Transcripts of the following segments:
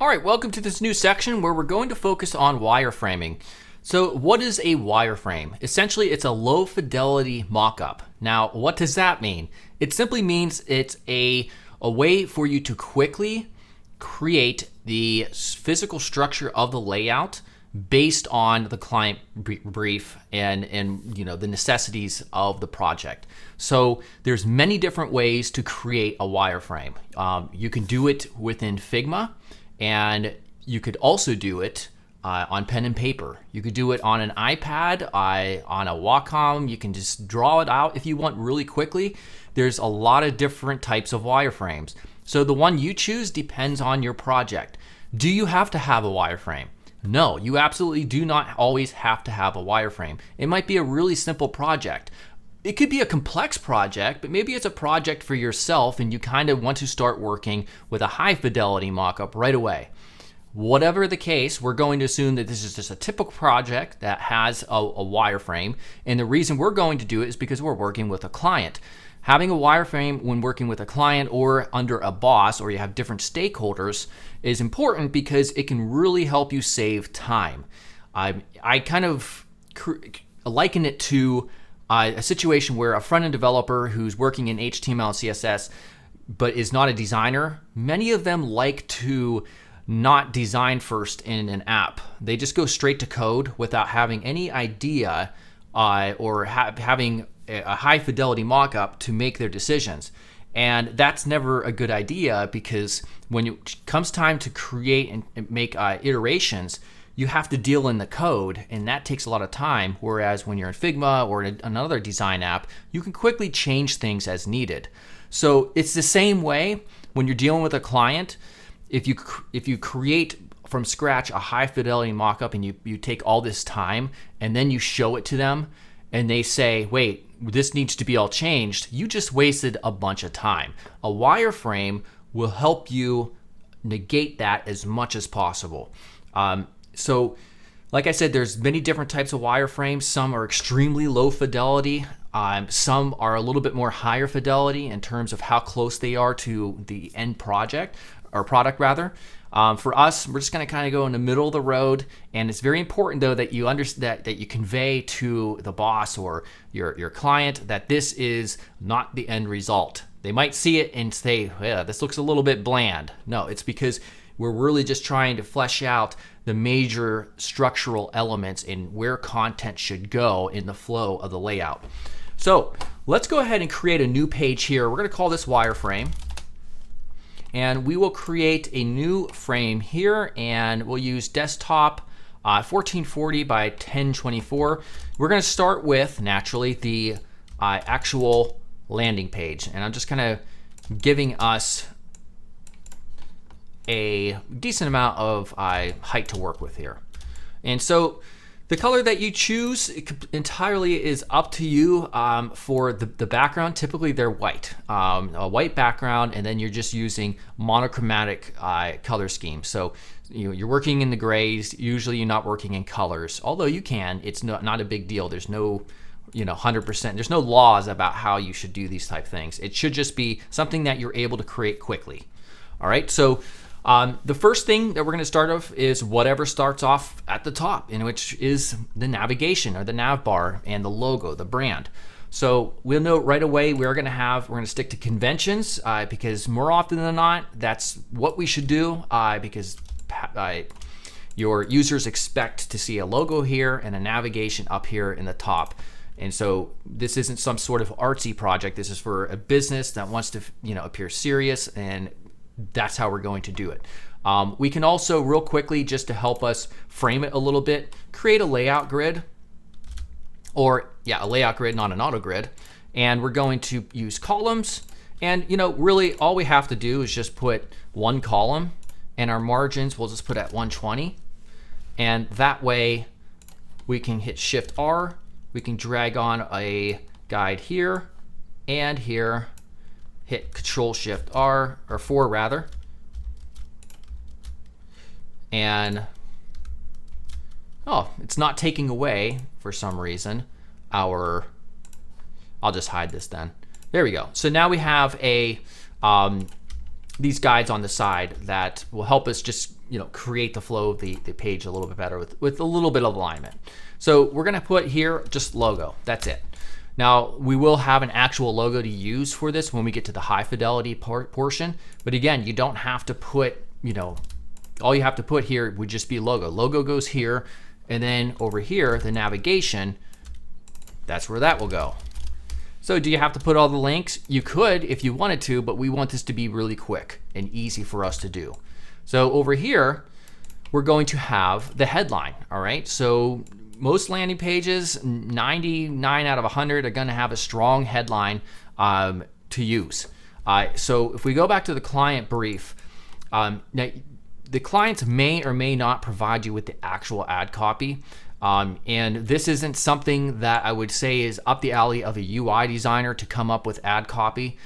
All right, welcome to this new section where we're going to focus on wireframing. So what is a wireframe? Essentially, it's a low fidelity mockup. Now, what does that mean? It simply means it's a way for you to quickly create the physical structure of the layout based on the client brief and the necessities of the project. So there's many different ways to create a wireframe. You can do it within Figma, and you could also do it on pen and paper. You could do it on an iPad, on a Wacom. You can just draw it out if you want really quickly. There's a lot of different types of wireframes. So the one you choose depends on your project. Do you have to have a wireframe? No, you absolutely do not always have to have a wireframe. It might be a really simple project. It could be a complex project, but maybe it's a project for yourself and you kind of want to start working with a high fidelity mockup right away. Whatever the case, we're going to assume that this is just a typical project that has a wireframe. And the reason we're going to do it is because we're working with a client. Having a wireframe when working with a client or under a boss, or you have different stakeholders, is important because it can really help you save time. I kind of liken it to a situation where a front-end developer who's working in HTML and CSS but is not a designer, many of them like to not design first in an app. They just go straight to code without having any idea or having a high fidelity mockup to make their decisions. And that's never a good idea, because when it comes time to create and make iterations, you have to deal in the code, and that takes a lot of time. Whereas when you're in Figma or in another design app, you can quickly change things as needed. So it's the same way when you're dealing with a client. If you create from scratch a high fidelity mockup and you take all this time and then you show it to them and they say, wait, this needs to be all changed, you just wasted a bunch of time. A wireframe will help you negate that as much as possible. So like I said, there's many different types of wireframes. Some are extremely low fidelity. Some are a little bit more higher fidelity in terms of how close they are to the end project, or product rather. For us, we're just going to kind of go in the middle of the road, and it's very important though that you understand that you convey to the boss or your client that this is not the end result. They might see it and say, yeah, this looks a little bit bland. No, it's because we're really just trying to flesh out the major structural elements in where content should go in the flow of the layout. So let's go ahead and create a new page here. We're going to call this wireframe. And we will create a new frame here, and we'll use desktop 1440 by 1024. We're going to start with, naturally, the actual landing page. And I'm just kind of giving us a decent amount of height to work with here. And so the color that you choose entirely is up to you. For the background, typically they're white, a white background, and then you're just using monochromatic color scheme. So you're working in the grays. Usually you're not working in colors, although you can. It's not a big deal. There's no 100%. There's no laws about how you should do these type things. It should just be something that you're able to create quickly. All right, so the first thing that we're going to start off is whatever starts off at the top, in which is the navigation or the nav bar and the logo, the brand. So we'll know right away we're going to stick to conventions because more often than not, that's what we should do because your users expect to see a logo here and a navigation up here in the top. And so this isn't some sort of artsy project. This is for a business that wants to appear serious, and that's how we're going to do it. We can also, real quickly, just to help us frame it a little bit, create a layout grid, or a layout grid, not an auto grid. And we're going to use columns. And really all we have to do is just put one column, and our margins we'll just put at 120. And that way we can hit Shift R. We can drag on a guide here and here. Hit Control Shift R, or 4 rather, and it's not taking away for some reason our. I'll just hide this then. There we go. So now we have a these guides on the side that will help us just create the flow of the page a little bit better with a little bit of alignment. So we're going to put here just logo. That's it. Now we will have an actual logo to use for this when we get to the high fidelity portion. But again, you don't have to put, all you have to put here would just be logo. Logo goes here, and then over here, the navigation, that's where that will go. So do you have to put all the links? You could if you wanted to, but we want this to be really quick and easy for us to do. So over here, we're going to have the headline, all right? So most landing pages, 99 out of 100 are gonna have a strong headline to use. So if we go back to the client brief, now the clients may or may not provide you with the actual ad copy. And this isn't something that I would say is up the alley of a UI designer to come up with ad copy.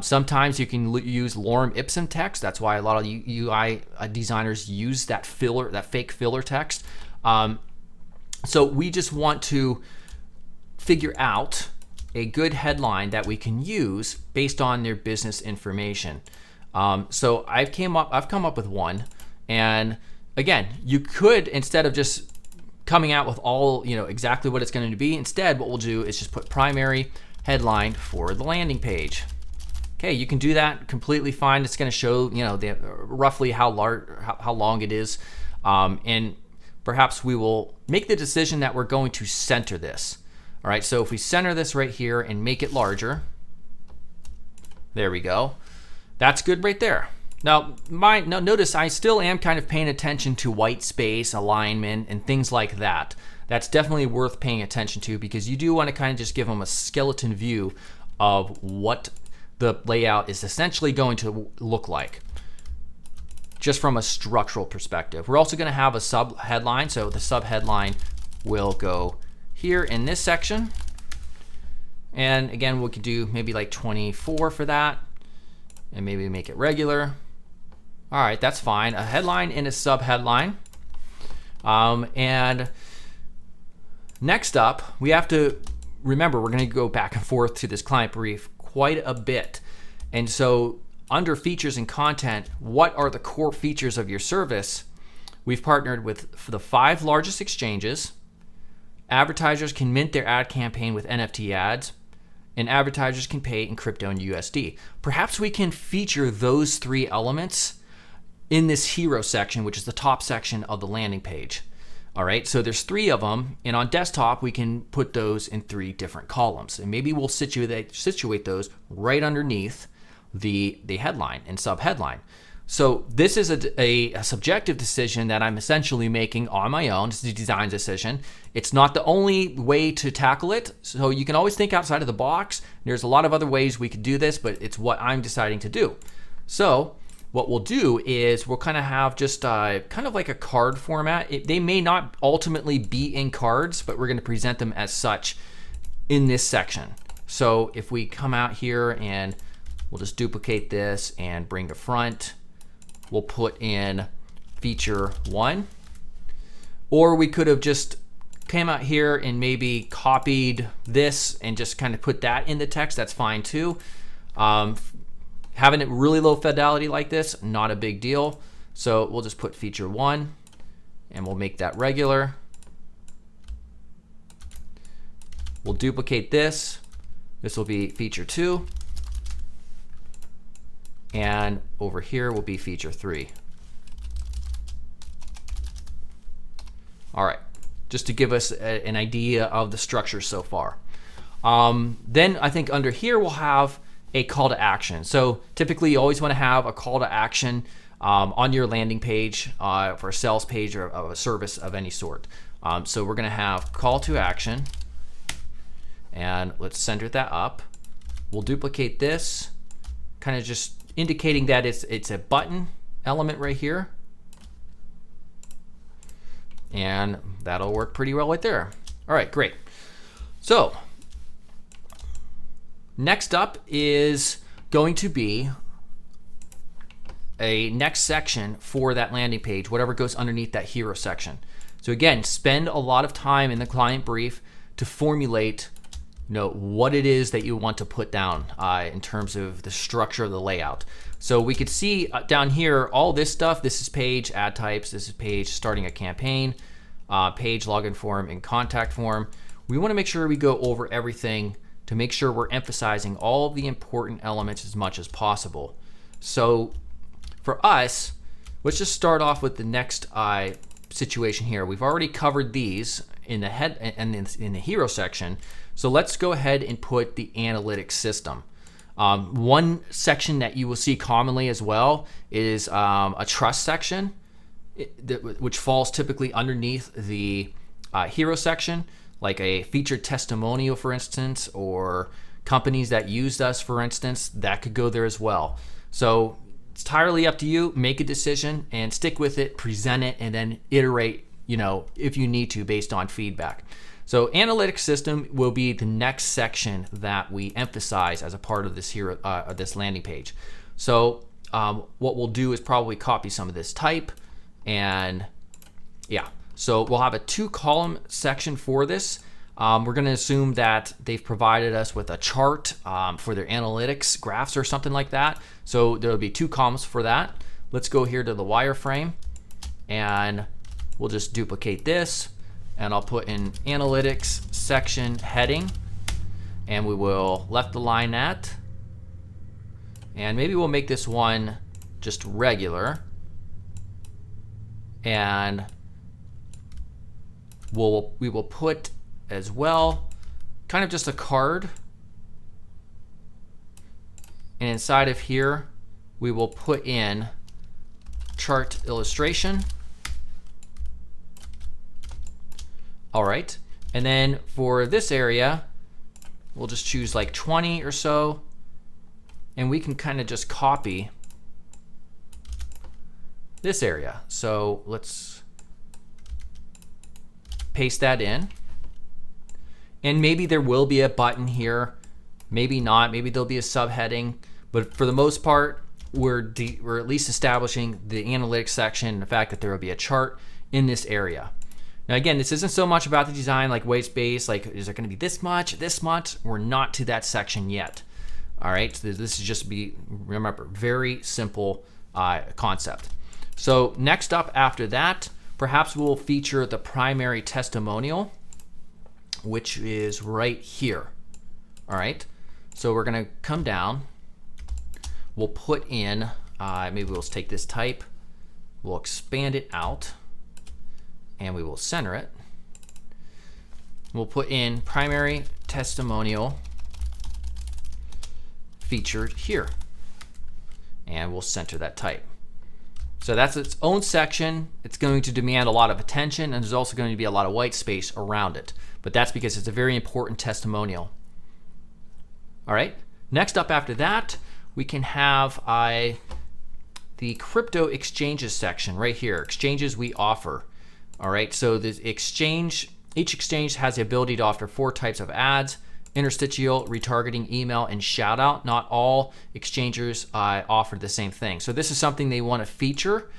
Sometimes you can use lorem ipsum text. That's why a lot of UI designers use that filler, that fake filler text. So we just want to figure out a good headline that we can use based on their business information. So I've come up with one, and again, you could, instead of just coming out with all, exactly what it's going to be, instead what we'll do is just put primary headline for the landing page. Okay, you can do that completely fine. It's going to show, roughly how long it is, and perhaps we will make the decision that we're going to center this. All right, so if we center this right here and make it larger, there we go. That's good right there. Now, notice I still am kind of paying attention to white space, alignment, and things like that. That's definitely worth paying attention to, because you do want to kind of just give them a skeleton view of what the layout is essentially going to look like, just from a structural perspective. We're also going to have a sub headline, so the sub headline will go here in this section. And again, we could do maybe like 24 for that, and maybe make it regular. All right, that's fine. A headline and a sub headline. And next up, we have to remember we're going to go back and forth to this client brief quite a bit. And so under features and content, what are the core features of your service? We've partnered with the 5 largest exchanges. Advertisers can mint their ad campaign with NFT ads, and advertisers can pay in crypto and USD. Perhaps we can feature those 3 elements in this hero section, which is the top section of the landing page. All right, so there's 3 of them, and on desktop we can put those in 3 different columns, and maybe we'll situate those right underneath the headline and sub headline. So this is a subjective decision that I'm essentially making on my own. It's a design decision. It's not the only way to tackle it, so you can always think outside of the box. There's a lot of other ways we could do this, but it's what I'm deciding to do. So what we'll do is we'll kind of have just kind of like a card format. They may not ultimately be in cards, but we're going to present them as such in this section. So if we come out here and we'll just duplicate this and bring the front, we'll put in feature 1. Or we could have just came out here and maybe copied this and just kind of put that in the text. That's fine too. Having it really low fidelity like this, not a big deal. So we'll just put feature 1 and we'll make that regular. We'll duplicate this. This will be feature 2. And over here will be feature 3. All right, just to give us an idea of the structure so far. Then I think under here we'll have a call to action. So typically you always want to have a call to action on your landing page for a sales page or a service of any sort. So we're going to have call to action, and let's center that up. We'll duplicate this, kind of just indicating that it's a button element right here, and that'll work pretty well right there. All right, great. So next up is going to be a next section for that landing page, whatever goes underneath that hero section. So again, spend a lot of time in the client brief to formulate what it is that you want to put down in terms of the structure of the layout. So we could see down here, all this stuff. This is page, add types. This is page, starting a campaign, page, login form, and contact form. We want to make sure we go over everything to make sure we're emphasizing all the important elements as much as possible. So for us, let's just start off with the next situation here. We've already covered these in the head and in the hero section. So let's go ahead and put the analytics system. One section that you will see commonly as well is a trust section, which falls typically underneath the hero section, like a featured testimonial, for instance, or companies that used us, for instance, that could go there as well. So it's entirely up to you. Make a decision and stick with it, present it, and then iterate, if you need to based on feedback. So analytics system will be the next section that we emphasize as a part of this hero, this landing page. So what we'll do is probably copy some of this type, and yeah. So we'll have a 2-column section for this. We're going to assume that they've provided us with a chart for their analytics graphs or something like that. So there'll be 2 columns for that. Let's go here to the wireframe, and we'll just duplicate this, and I'll put in analytics section heading, and we will left align that, and maybe we'll make this one just regular, and we will put as well kind of just a card, and inside of here we will put in chart illustration. All right, and then for this area we'll just choose like 20 or so, and we can kind of just copy this area. So let's paste that in, and maybe there will be a button here, maybe not, maybe there'll be a subheading, but for the most part we're at least establishing the analytics section and the fact that there will be a chart in this area. Now again, this isn't so much about the design, like white space, like is there going to be this much, this much? We're not to that section yet. All right, so this is just remember, very simple concept. So next up after that, perhaps we'll feature the primary testimonial, which is right here. All right, so we're gonna come down, we'll put in, maybe we'll take this type, we'll expand it out, and we will center it. We'll put in primary testimonial featured here, and we'll center that type. So that's its own section. It's going to demand a lot of attention, and there's also going to be a lot of white space around it, but that's because it's a very important testimonial. All right, next up after that, we can have the crypto exchanges section right here, exchanges we offer. All right, so the each exchange has the ability to offer 4 types of ads: interstitial, retargeting, email, and shout out. Not all exchangers offer the same thing. So this is something they want to feature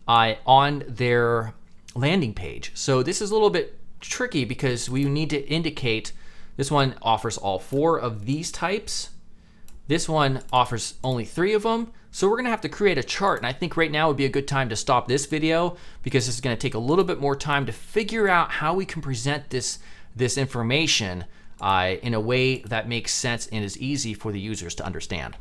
on their landing page. So this is a little bit tricky because we need to indicate this one offers all 4 of these types. This one offers only 3 of them. So we're gonna have to create a chart, and I think right now would be a good time to stop this video because this is gonna take a little bit more time to figure out how we can present this information in a way that makes sense and is easy for the users to understand.